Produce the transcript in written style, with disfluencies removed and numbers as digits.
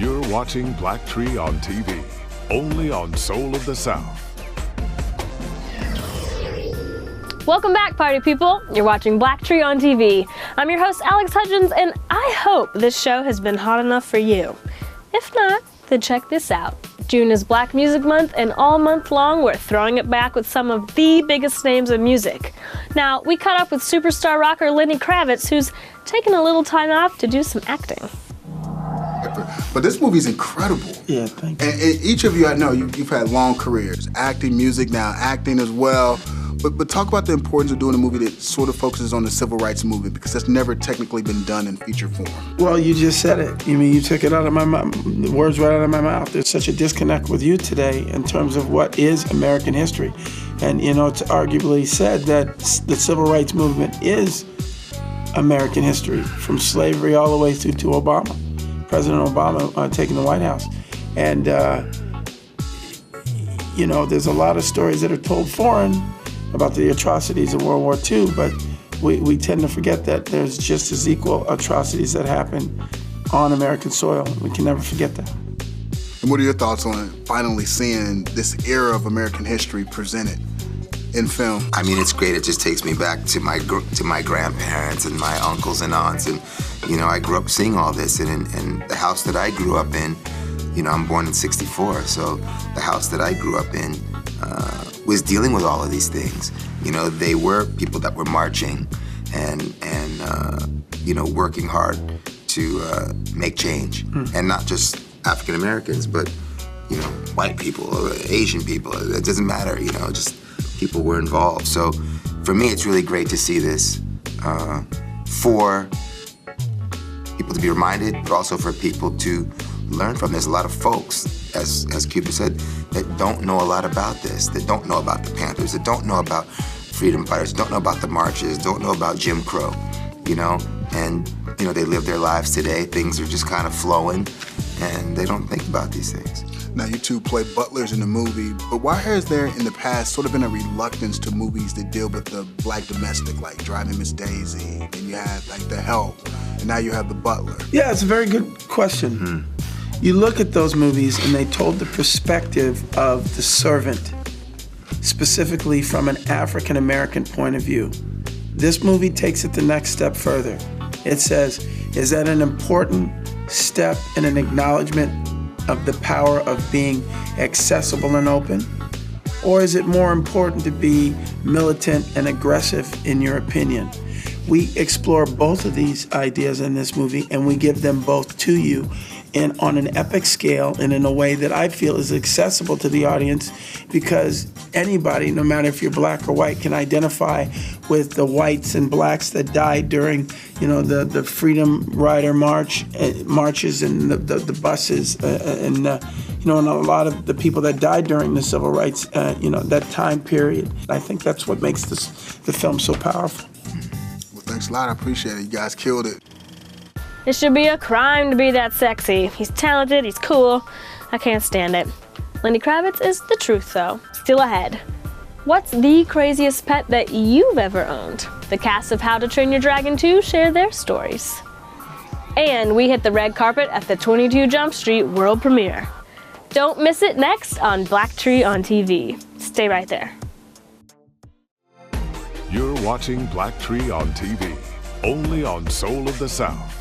You're watching BLACKTREE on TV, only on Soul of the South. Welcome back, party people. You're watching BLACKTREE on TV. I'm your host, Alex Hudgens, and I hope this show has been hot enough for you. If not, then check this out. June is Black Music Month, and all month long we're throwing it back with some of the biggest names of music. Now, we caught up with superstar rocker Lenny Kravitz, who's taken a little time off to do some acting. But this movie's incredible. Yeah, thank you. And each of you, I know, you've had long careers. Acting, music, now acting as well. But talk about the importance of doing a movie that sort of focuses on the civil rights movement, because that's never technically been done in feature form. Well, you just said it. You took it out of my mouth, the words right out of my mouth. There's such a disconnect with you today in terms of what is American history. And, it's arguably said that the civil rights movement is American history, from slavery all the way through to Obama, President Obama taking the White House. And, there's a lot of stories that are told foreign about the atrocities of World War II, but we tend to forget that there's just as equal atrocities that happen on American soil. We can never forget that. And what are your thoughts on finally seeing this era of American history presented in film? I mean, it's great. It just takes me back to my grandparents and my uncles and aunts, and I grew up seeing all this. And in the house that I grew up in, I'm born in '64, so the house that I grew up in was dealing with all of these things. They were people that were marching and working hard to make change, and not just African Americans, but white people or Asian people. It doesn't matter. Just people were involved. So for me, it's really great to see this for people to be reminded, but also for people to learn from. There's a lot of folks, as Cuba said, that don't know a lot about this, that don't know about the Panthers, that don't know about freedom fighters, don't know about the marches, don't know about Jim Crow, and they live their lives today. Things are just kind of flowing, and they don't think about these things. Now, you two play butlers in the movie, but why has there in the past sort of been a reluctance to movies that deal with the black domestic, like Driving Miss Daisy, and you had like The Help, and now you have The Butler? Yeah, it's a very good question. You look at those movies and they told the perspective of the servant, specifically from an African American point of view. This movie takes it the next step further. It says, is that an important step in an acknowledgement of the power of being accessible and open? Or is it more important to be militant and aggressive in your opinion? We explore both of these ideas in this movie, and we give them both to you and on an epic scale and in a way that I feel is accessible to the audience, because anybody, no matter if you're black or white, can identify with the whites and blacks that died during, the Freedom Rider marches and the buses, and a lot of the people that died during the civil rights, that time period. I think that's what makes the film so powerful. Well, thanks a lot. I appreciate it. You guys killed it. It should be a crime to be that sexy. He's talented, he's cool. I can't stand it. Lenny Kravitz is the truth, though. Still ahead. What's the craziest pet that you've ever owned? The cast of How to Train Your Dragon 2 share their stories. And we hit the red carpet at the 22 Jump Street world premiere. Don't miss it next on BLACKTREE on TV. Stay right there. You're watching BLACKTREE on TV, only on Soul of the South.